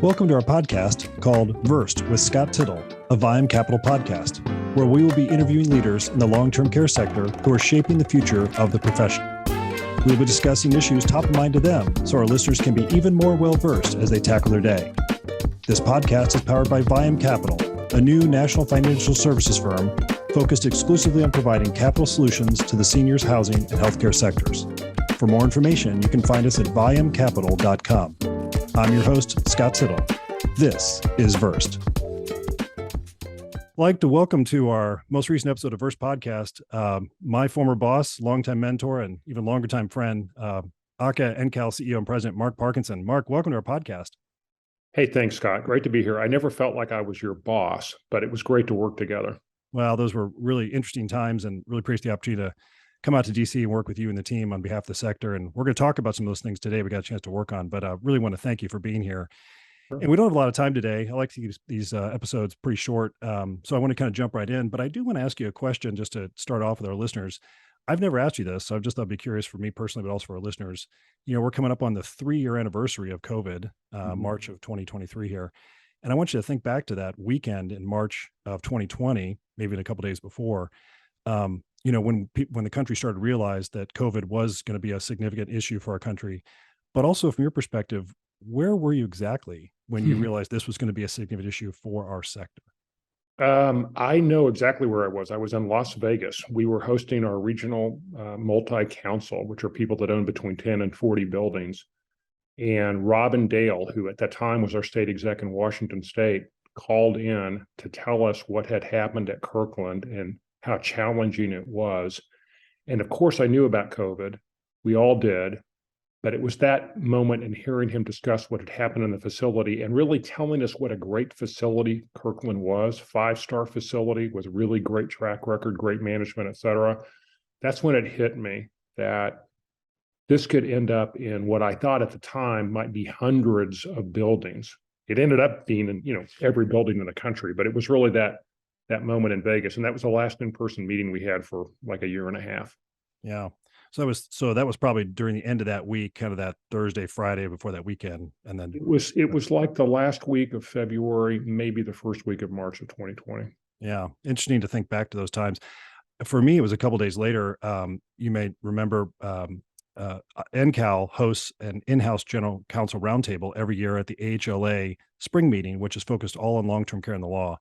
Welcome to our podcast called VERSED with Scott Tittle, a Viam Capital podcast, where we will be interviewing leaders in the long-term care sector who are shaping the future of the profession. We will be discussing issues top of mind to them so our listeners can be even more well-versed as they tackle their day. This podcast is powered by Viam Capital, a new national financial services firm focused exclusively on providing capital solutions to the seniors, housing, and healthcare sectors. For more information, you can find us at viamcapital.com. I'm your host, Scott Tittle. This is VERSED. I'd like to welcome to our most recent episode of VERSED podcast, my former boss, longtime mentor, and even longer time friend, AHCA, NCAL CEO and President, Mark Parkinson. Mark, welcome to our podcast. Hey, thanks, Scott. Great to be here. I never felt like I was your boss, but it was great to work together. Well, those were really interesting times and really appreciate the opportunity to come out to DC and work with you and the team on behalf of the sector. And we're going to talk about some of those things today we got a chance to work on, but I really want to thank you for being here. Sure. And we don't have a lot of time today. I like to keep these episodes pretty short. So I want to kind of jump right in, but I do want to ask you a question just to start off with our listeners. I've never asked you this, so I've just thought it'd be curious for me personally, but also for our listeners. You know, we're coming up on the 3-year anniversary of COVID, March of 2023 here. And I want you to think back to that weekend in March of 2020, maybe in a couple of days before, you know, when the country started to realize that COVID was going to be a significant issue for our country, but also from your perspective, where were you exactly when you realized this was going to be a significant issue for our sector? I know exactly where I was. I was in Las Vegas. We were hosting our regional multi-council, which are people that own between 10 and 40 buildings. And Robin Dale, who at that time was our state exec in Washington State, called in to tell us what had happened at Kirkland and how challenging it was. And of course, I knew about COVID. We all did. But it was that moment in hearing him discuss what had happened in the facility and really telling us what a great facility Kirkland was, 5-star facility with really great track record, great management, et cetera. That's when it hit me that this could end up in what I thought at the time might be hundreds of buildings. It ended up being in, every building in the country, but it was really that moment in Vegas. And that was the last in-person meeting we had for like a year and a half. Yeah. So that was probably during the end of that week, kind of that Thursday, Friday before that weekend. And then it was like the last week of February, maybe the first week of March of 2020. Yeah. Interesting to think back to those times. For me, it was a couple of days later. You may remember NCAL hosts an in-house general counsel roundtable every year at the AHLA spring meeting, which is focused all on long-term care and the law.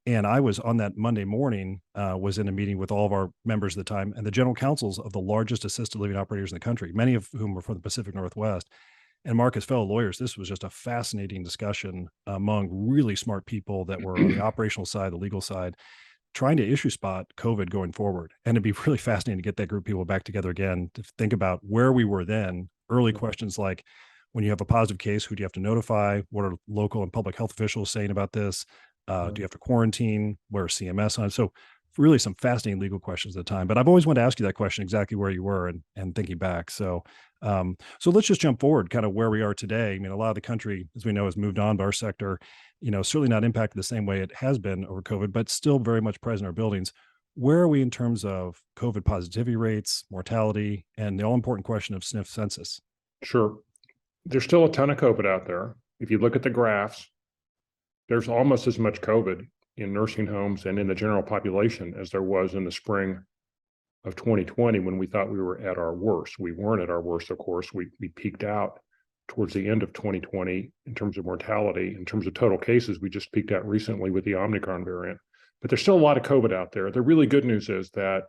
And I was on that Monday morning, was in a meeting with all of our members at the time and the general counsels of the largest assisted living operators in the country, many of whom were from the Pacific Northwest. And Mark, as fellow lawyers, this was just a fascinating discussion among really smart people that were on the operational side, the legal side, trying to issue spot COVID going forward. And it'd be really fascinating to get that group of people back together again to think about where we were then. Early questions like, when you have a positive case, who do you have to notify? What are local and public health officials saying about this? Do you have to quarantine? Where is CMS on? So really some fascinating legal questions at the time, but I've always wanted to ask you that question, exactly where you were and thinking back. So let's just jump forward kind of where we are today. I mean, a lot of the country, as we know, has moved on, but our sector, certainly not impacted the same way it has been over COVID, but still very much present in our buildings. Where are we in terms of COVID positivity rates, mortality, and the all important question of SNF census? Sure. There's still a ton of COVID out there. If you look at the graphs, there's almost as much COVID in nursing homes and in the general population as there was in the spring of 2020 when we thought we were at our worst. We weren't at our worst, of course. We peaked out towards the end of 2020 in terms of mortality. In terms of total cases, we just peaked out recently with the Omicron variant. But there's still a lot of COVID out there. The really good news is that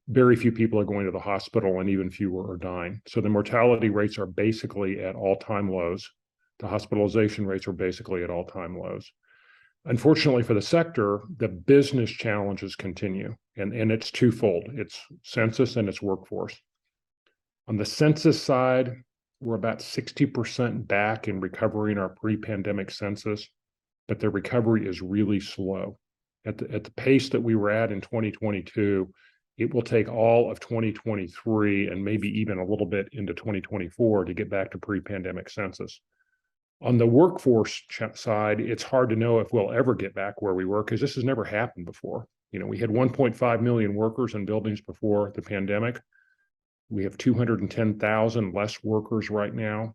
very few people are going to the hospital and even fewer are dying. So the mortality rates are basically at all-time lows. The hospitalization rates are basically at all-time lows. Unfortunately for the sector, the business challenges continue, and it's twofold. It's census and it's workforce. On the census side, we're about 60% back in recovering our pre-pandemic census, but the recovery is really slow. At the pace that we were at in 2022, it will take all of 2023 and maybe even a little bit into 2024 to get back to pre-pandemic census. On the workforce side, it's hard to know if we'll ever get back where we were because this has never happened before. We had 1.5 million workers in buildings before the pandemic. We have 210,000 less workers right now.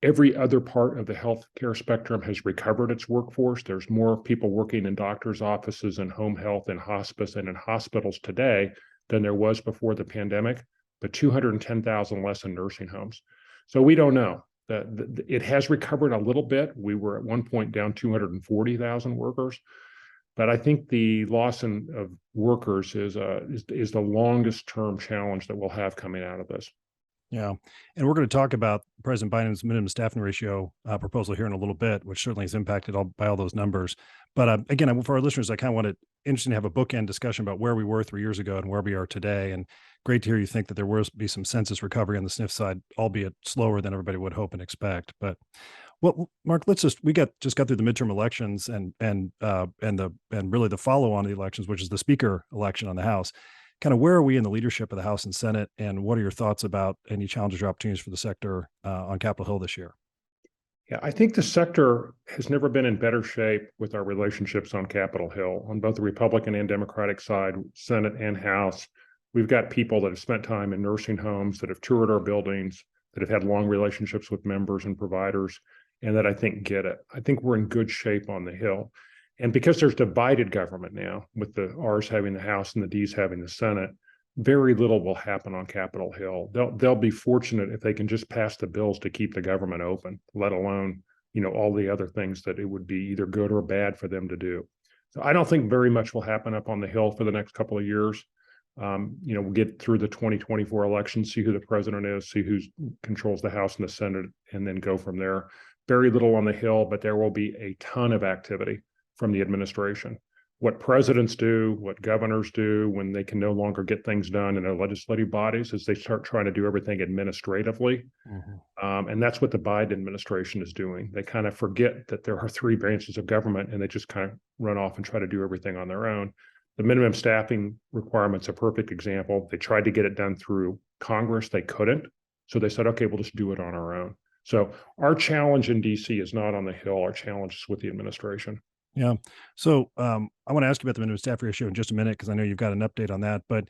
Every other part of the healthcare spectrum has recovered its workforce. There's more people working in doctors' offices and home health and hospice and in hospitals today than there was before the pandemic, but 210,000 less in nursing homes. So we don't know. It has recovered a little bit. We were at one point down 240,000 workers, but I think the loss of workers is the longest term challenge that we'll have coming out of this. Yeah. And we're going to talk about President Biden's minimum staffing ratio proposal here in a little bit, which certainly is impacted by all those numbers. But again, for our listeners, I kind of wanted interesting to have a bookend discussion about where we were 3 years ago and where we are today. And great to hear you think that there will be some census recovery on the SNF side, albeit slower than everybody would hope and expect. But well, Mark, we just got through the midterm elections and really the follow on to the elections, which is the speaker election on the House. Kind of where are we in the leadership of the House and Senate, and what are your thoughts about any challenges or opportunities for the sector on Capitol Hill this year? Yeah, I think the sector has never been in better shape with our relationships on Capitol Hill, on both the Republican and Democratic side, Senate and House. We've got people that have spent time in nursing homes, that have toured our buildings, that have had long relationships with members and providers, and that I think get it. I think we're in good shape on the Hill. And because there's divided government now, with the R's having the House and the D's having the Senate, very little will happen on Capitol Hill. They'll be fortunate if they can just pass the bills to keep the government open, let alone, all the other things that it would be either good or bad for them to do. So I don't think very much will happen up on the Hill for the next couple of years. We'll get through the 2024 election, see who the president is, see who controls the House and the Senate, and then go from there. Very little on the Hill, but there will be a ton of activity from the administration. What presidents do, what governors do when they can no longer get things done in their legislative bodies is they start trying to do everything administratively. Mm-hmm. And that's what the Biden administration is doing. They kind of forget that there are three branches of government and they just kind of run off and try to do everything on their own. The minimum staffing requirement's a perfect example. They tried to get it done through Congress. They couldn't. So they said, okay, we'll just do it on our own. So our challenge in DC is not on the Hill. Our challenge is with the administration. Yeah. So I want to ask you about the minimum staff ratio in just a minute, because I know you've got an update on that. But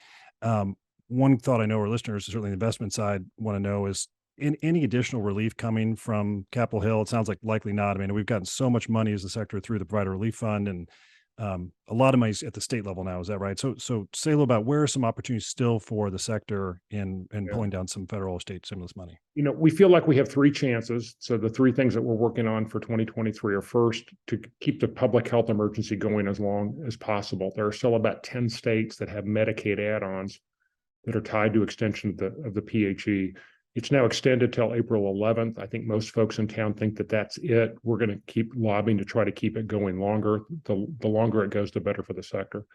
one thought I know our listeners, certainly the investment side, want to know is any additional relief coming from Capitol Hill? It sounds like likely not. I mean, we've gotten so much money as a sector through the Provider Relief Fund, and a lot of money's at the state level now. Is that right? So say a little about where are some opportunities still for the sector in pulling down some federal or state stimulus money? We feel like we have three chances. So the three things that we're working on for 2023 are, first, to keep the public health emergency going as long as possible. There are still about 10 states that have Medicaid add-ons that are tied to extension of the PHE. It's now extended till April 11th. I think most folks in town think that that's it. We're going to keep lobbying to try to keep it going longer. The longer it goes, the better for the sector.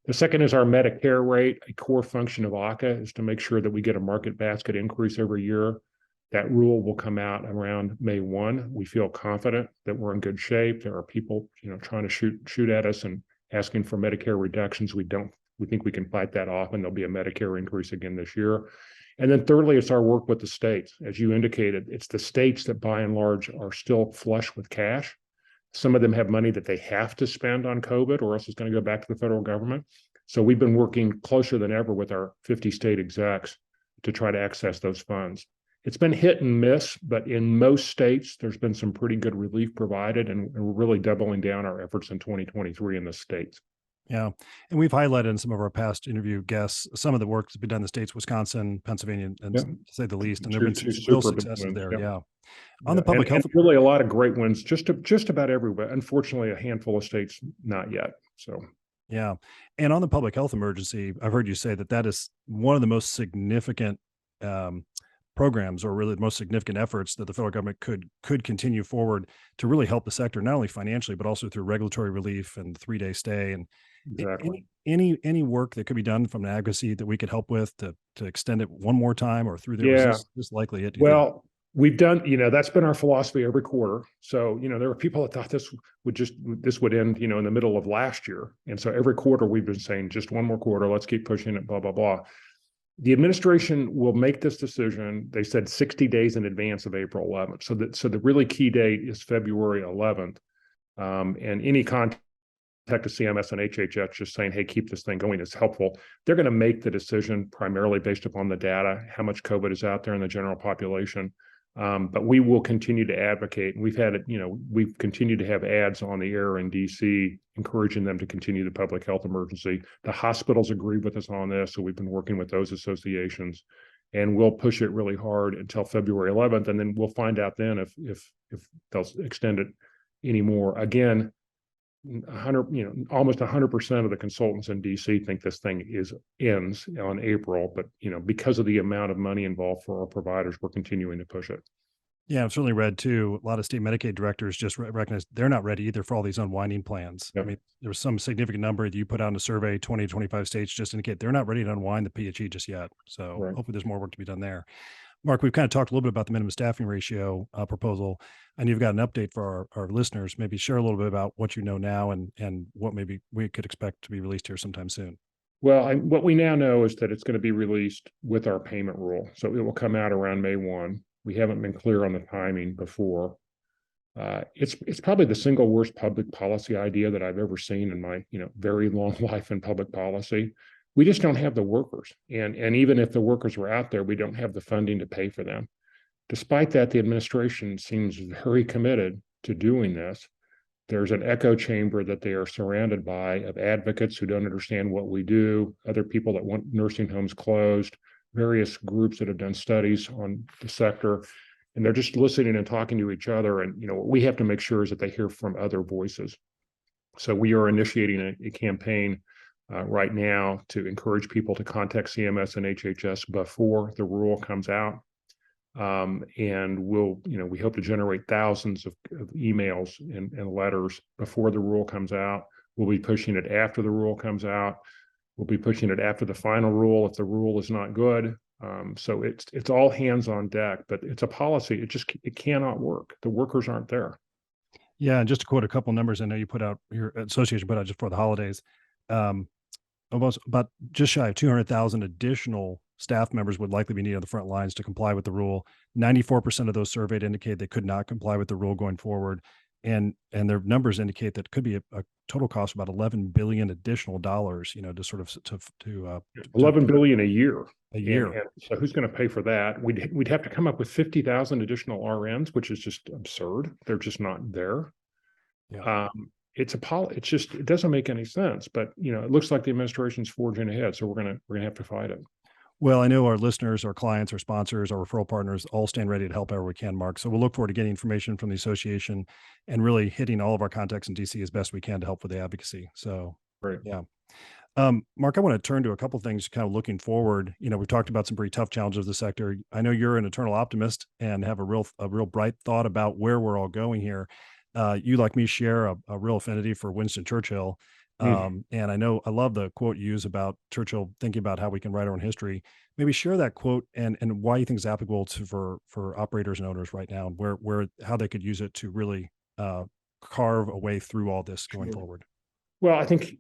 The second is our Medicare rate. A core function of AHCA is to make sure that we get a market basket increase every year. That rule will come out around May 1. We feel confident that we're in good shape. There are people, trying to shoot at us and asking for Medicare reductions. We think we can fight that off, and there'll be a Medicare increase again this year. And then thirdly, it's our work with the states. As you indicated, it's the states that by and large are still flush with cash. Some of them have money that they have to spend on COVID, or else it's going to go back to the federal government. So we've been working closer than ever with our 50 state execs to try to access those funds. It's been hit and miss, but in most states, there's been some pretty good relief provided, and we're really doubling down our efforts in 2023 in the states. Yeah. And we've highlighted in some of our past interview guests some of the work that's been done in the states, Wisconsin, Pennsylvania, and to say the least. And there have been some real successes there. Yeah. On the public health. And really a lot of great wins, just about everywhere. Unfortunately, a handful of states, not yet. So. Yeah. And on the public health emergency, I've heard you say that is one of the most significant programs, or really the most significant efforts that the federal government could continue forward to really help the sector, not only financially, but also through regulatory relief and 3-day stay. And exactly. Any work that could be done from an advocacy that we could help with to extend it one more time or through there? Yeah. This likely it? Well, we've done, that's been our philosophy every quarter. So, there were people that thought this would end, in the middle of last year. And so every quarter we've been saying just one more quarter, let's keep pushing it, blah, blah, blah. The administration will make this decision. They said 60 days in advance of April 11th. So the really key date is February 11th. And any contact to CMS and HHS just saying, hey, keep this thing going is helpful. They're going to make the decision primarily based upon the data, how much COVID is out there in the general population. But we will continue to advocate. And we've continued to have ads on the air in DC encouraging them to continue the public health emergency. The hospitals agree with us on this, so we've been working with those associations, and we'll push it really hard until February 11th, and then we'll find out then if they'll extend it anymore. Again, almost 100% of the consultants in DC think this thing ends on April, but because of the amount of money involved for our providers, we're continuing to push it. Yeah, I've certainly read too. A lot of state Medicaid directors just recognize they're not ready either for all these unwinding plans. Yep. I mean, there was some significant number that you put out in a survey, 20 to 25 states just indicate they're not ready to unwind the PHE just yet. So Right. hopefully there's more work to be done there. Mark, we've kind of talked a little bit about the minimum staffing ratio proposal, and you've got an update for our listeners. Maybe share a little bit about what you know now and what maybe we could expect to be released here sometime soon. Well, what we now know is that it's going to be released with our payment rule. So it will come out around May 1. We haven't been clear on the timing before. It's probably the single worst public policy idea that I've ever seen in my very long life in public policy. We just don't have the workers. And even if the workers were out there, we don't have the funding to pay for them. Despite that, the administration seems very committed to doing this. There's an echo chamber that they are surrounded by of advocates who don't understand what we do, other people that want nursing homes closed, various groups that have done studies on the sector, and they're just listening and talking to each other. And what we have to make sure is that they hear from other voices. So we are initiating a campaign right now to encourage people to contact CMS and HHS before the rule comes out. And we hope to generate thousands of emails and letters before the rule comes out. We'll be pushing it after the rule comes out. We'll be pushing it after the final rule if the rule is not good. So it's all hands on deck, but it's a policy. It cannot work. The workers aren't there. Yeah, and just to quote a couple numbers, I know your association put out just before the holidays, almost about just shy of 200,000 additional staff members would likely be needed on the front lines to comply with the rule. 94% of those surveyed indicate they could not comply with the rule going forward. And their numbers indicate that could be a total cost of about $11 billion additional dollars, to sort of to 11 billion a year. And so who's going to pay for that? We'd have to come up with 50,000 additional RNs, which is just absurd. They're just not there. Yeah. It doesn't make any sense, but it looks like the administration's forging ahead. So we're gonna have to fight it. Well, I know our listeners, our clients, our sponsors, our referral partners all stand ready to help however we can, Mark. So we'll look forward to getting information from the association and really hitting all of our contacts in DC as best we can to help with the advocacy. So, Right. Yeah. Mark, I want to turn to a couple of things kind of looking forward. We've talked about some pretty tough challenges of the sector. I know you're an eternal optimist and have a real bright thought about where we're all going here. You, like me, share a real affinity for Winston Churchill. And I love the quote you use about Churchill thinking about how we can write our own history. Maybe share that quote and why you think it's applicable for operators and owners right now, and how they could use it to really carve a way through all this going forward. Well, I think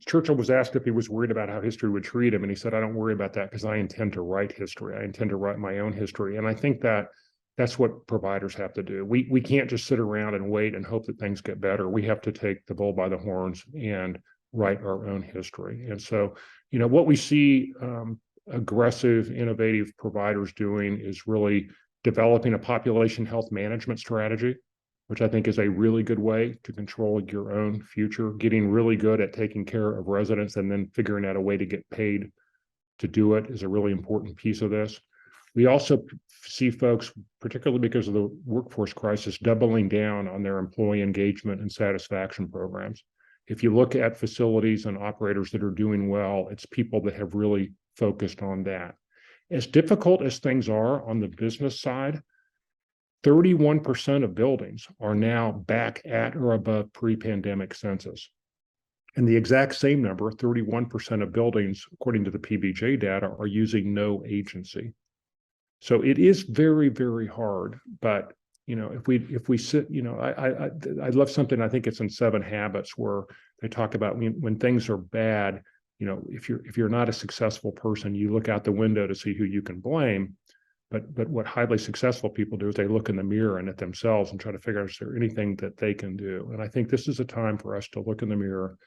Churchill was asked if he was worried about how history would treat him, and he said, "I don't worry about that because I intend to write history. I intend to write my own history." And I think that's what providers have to do. We can't just sit around and wait and hope that things get better. We have to take the bull by the horns and write our own history. And so, what we see aggressive, innovative providers doing is really developing a population health management strategy, which I think is a really good way to control your own future, getting really good at taking care of residents and then figuring out a way to get paid to do it is a really important piece of this. We also see folks, particularly because of the workforce crisis, doubling down on their employee engagement and satisfaction programs. If you look at facilities and operators that are doing well, it's people that have really focused on that. As difficult as things are on the business side, 31% of buildings are now back at or above pre-pandemic census. And the exact same number, 31% of buildings, according to the PBJ data, are using no agency. So it is very, very hard. But if we sit, I love something. I think it's in 7 Habits where they talk about when things are bad. If you're not a successful person, you look out the window to see who you can blame. But what highly successful people do is they look in the mirror and at themselves and try to figure out is there anything that they can do. And I think this is a time for us to look in the mirror,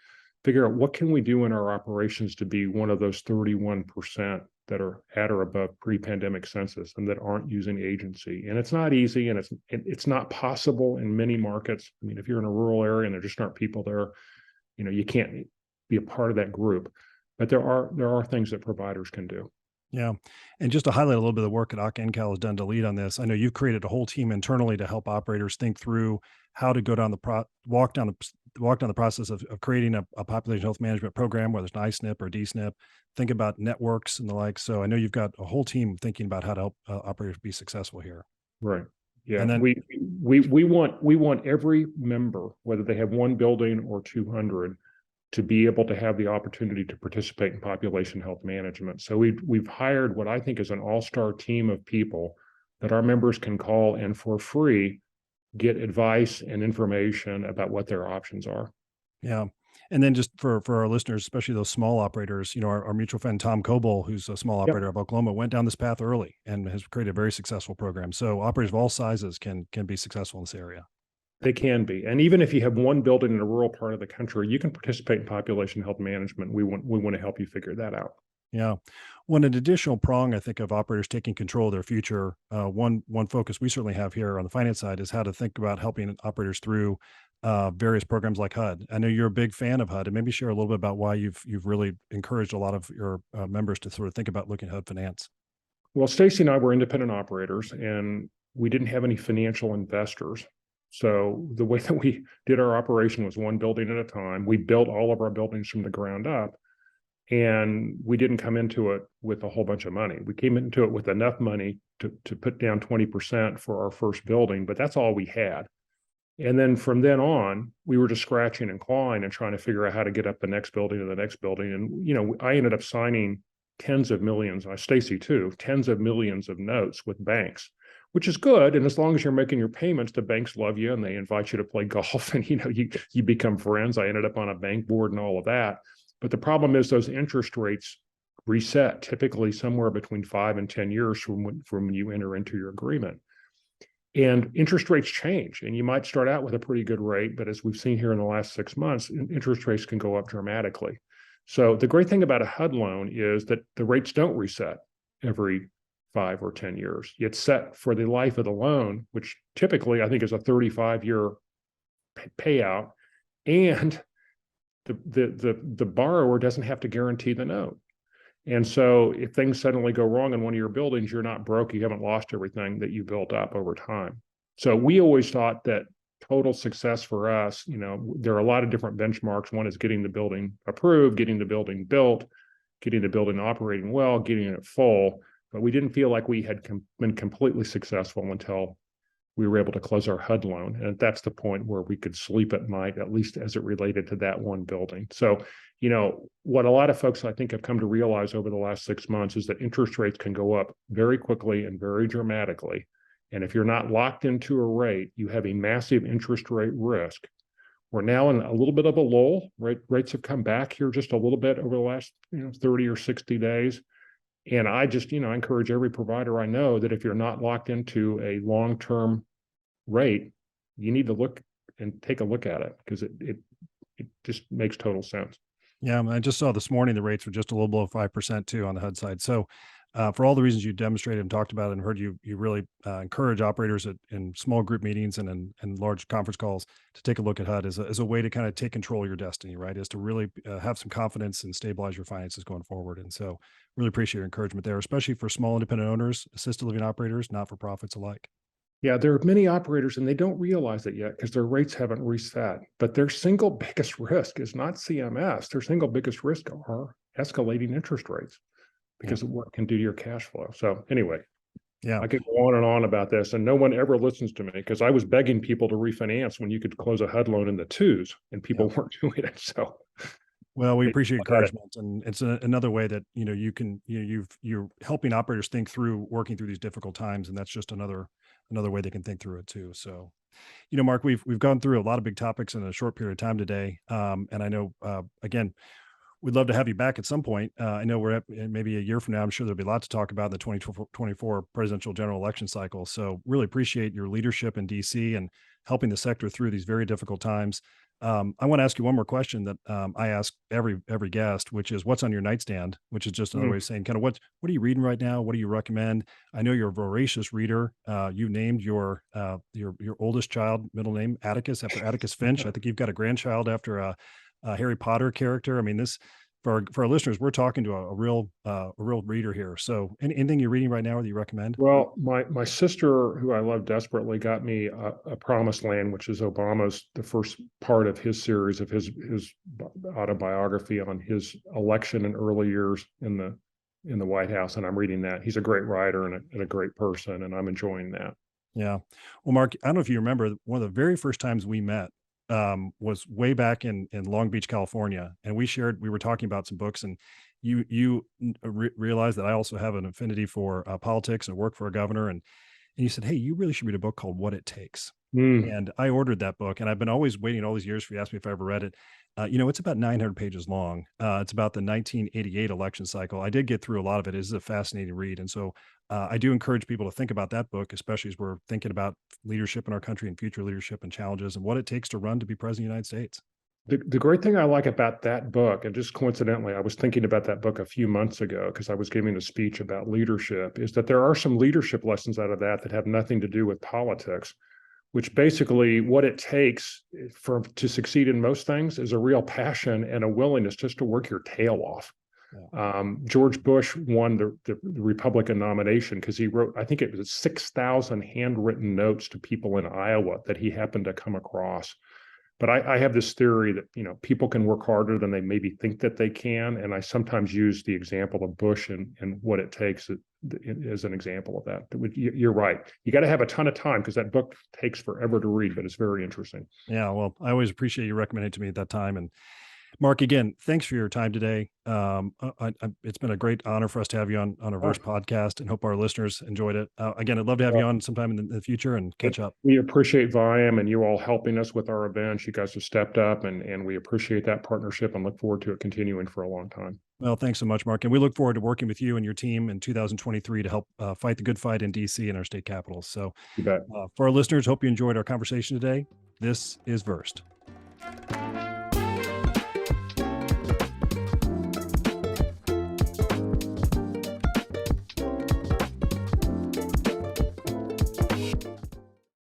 figure out what can we do in our operations to be one of those 31% that are at or above pre-pandemic census and that aren't using agency. And it's not easy, and it's not possible in many markets. I mean, if you're in a rural area and there just aren't people there, you can't be a part of that group. But there are things that providers can do. Yeah. And just to highlight a little bit of the work that AHCA NCAL has done to lead on this, I know you've created a whole team internally to help operators think through how to go down walk down the process of creating a population health management program, whether it's an ISNP or DSNP, think about networks and the like. So I know you've got a whole team thinking about how to help operators be successful here. Right. Yeah. And then We want every member, whether they have one building or 200, to be able to have the opportunity to participate in population health management. So we've hired what I think is an all-star team of people that our members can call and for free get advice and information about what their options are. Yeah. And then just for our listeners, especially those small operators, our mutual friend Tom Coble, who's a small Yep. operator of Oklahoma, went down this path early and has created a very successful program. So operators of all sizes can be successful in this area. They can be. And even if you have one building in a rural part of the country, you can participate in population health management. We want to help you figure that out. Yeah. One an additional prong, I think, of operators taking control of their future. One focus we certainly have here on the finance side is how to think about helping operators through various programs like HUD. I know you're a big fan of HUD, and maybe share a little bit about why you've really encouraged a lot of your members to sort of think about looking at HUD finance. Well, Stacy and I were independent operators, and we didn't have any financial investors. So the way that we did our operation was one building at a time. We built all of our buildings from the ground up, and we didn't come into it with a whole bunch of money. We came into it with enough money to put down 20% for our first building, but that's all we had. And then from then on, we were just scratching and clawing and trying to figure out how to get up the next building and the next building. And, I ended up signing tens of millions, Stacy too, tens of millions of notes with banks, which is good. And as long as you're making your payments, the banks love you and they invite you to play golf and, you become friends. I ended up on a bank board and all of that. But the problem is those interest rates reset typically somewhere between 5 and 10 years from when you enter into your agreement. And interest rates change, and you might start out with a pretty good rate, but as we've seen here in the last 6 months, interest rates can go up dramatically. So the great thing about a HUD loan is that the rates don't reset every 5 or 10 years. It's set for the life of the loan, which typically I think is a 35-year payout, and the borrower doesn't have to guarantee the note. And so if things suddenly go wrong in one of your buildings, you're not broke. You haven't lost everything that you built up over time. So we always thought that total success for us, there are a lot of different benchmarks. One is getting the building approved, getting the building built, getting the building operating well, getting it full. But we didn't feel like we had been completely successful until we were able to close our HUD loan. And that's the point where we could sleep at night, at least as it related to that one building. So, what a lot of folks I think have come to realize over the last 6 months is that interest rates can go up very quickly and very dramatically. And if you're not locked into a rate, you have a massive interest rate risk. We're now in a little bit of a lull. Rates have come back here just a little bit over the last 30 or 60 days. And I just, I encourage every provider I know that if you're not locked into a long-term rate, you need to look and take a look at it, because it just makes total sense. Yeah, I just saw this morning the rates were just a little below 5% too on the HUD side. So for all the reasons you demonstrated and talked about and heard you really encourage operators in small group meetings and in large conference calls to take a look at HUD as a way to kind of take control of your destiny, right? Is to really have some confidence and stabilize your finances going forward. And so really appreciate your encouragement there, especially for small independent owners, assisted living operators, not-for-profits alike. Yeah, there are many operators, and they don't realize it yet because their rates haven't reset. But their single biggest risk is not CMS. Their single biggest risk are escalating interest rates because of what it can do to your cash flow. So anyway, I could go on and on about this, and no one ever listens to me because I was begging people to refinance when you could close a HUD loan in the 2s, and people weren't doing it. So. Well, we appreciate encouragement, and it's another way that you're helping operators think through working through these difficult times, and that's just another way they can think through it too. So, Mark, we've gone through a lot of big topics in a short period of time today, and I know again, we'd love to have you back at some point. I know we're at maybe a year from now. I'm sure there'll be a lot to talk about in the 2024 presidential general election cycle. So, really appreciate your leadership in DC and helping the sector through these very difficult times. I want to ask you one more question that I ask every guest, which is what's on your nightstand, which is just another way of saying kind of what are you reading right now? What do you recommend? I know you're a voracious reader. You named your oldest child middle name Atticus after Atticus Finch. I think you've got a grandchild after a Harry Potter character. I mean, this for our listeners, we're talking to a real reader here. So anything you're reading right now that you recommend? Well, my sister, who I love desperately, got me a Promised Land, which is Obama's the first part of his series of his autobiography on his election and early years in the White House, and I'm reading that. He's a great writer and a great person, and I'm enjoying that. Yeah. Well, Mark, I don't know if you remember one of the very first times we met was way back in Long Beach, California, and we were talking about some books, and you realized that I also have an affinity for politics and work for a governor, and you said, "Hey, you really should read a book called What It Takes." Mm. And I ordered that book, and I've been always waiting all these years for you to ask me if I ever read it. It's about 900 pages long. It's about the 1988 election cycle. I did get through a lot of it. It is a fascinating read. And so I do encourage people to think about that book, especially as we're thinking about leadership in our country and future leadership and challenges and what it takes to run to be president of the United States. The great thing I like about that book, and just coincidentally, I was thinking about that book a few months ago because I was giving a speech about leadership, is that there are some leadership lessons out of that have nothing to do with politics, which basically what it takes to succeed in most things is a real passion and a willingness just to work your tail off. Yeah. George Bush won the Republican nomination because he wrote, I think it was 6,000 handwritten notes to people in Iowa that he happened to come across. But I have this theory that, people can work harder than they maybe think that they can. And I sometimes use the example of Bush and what it takes as an example of that. You're right. You got to have a ton of time because that book takes forever to read, but it's very interesting. Yeah, well, I always appreciate you recommending it to me at that time. And Mark, again, thanks for your time today. It's been a great honor for us to have you on a Verse podcast, and hope our listeners enjoyed it. Again, I'd love to have you on sometime in the future and catch up. We appreciate Viam and you all helping us with our events. You guys have stepped up, and we appreciate that partnership and look forward to it continuing for a long time. Well, thanks so much, Mark. And we look forward to working with you and your team in 2023 to help fight the good fight in DC and our state capitals. So you bet. For our listeners, hope you enjoyed our conversation today. This is Versed.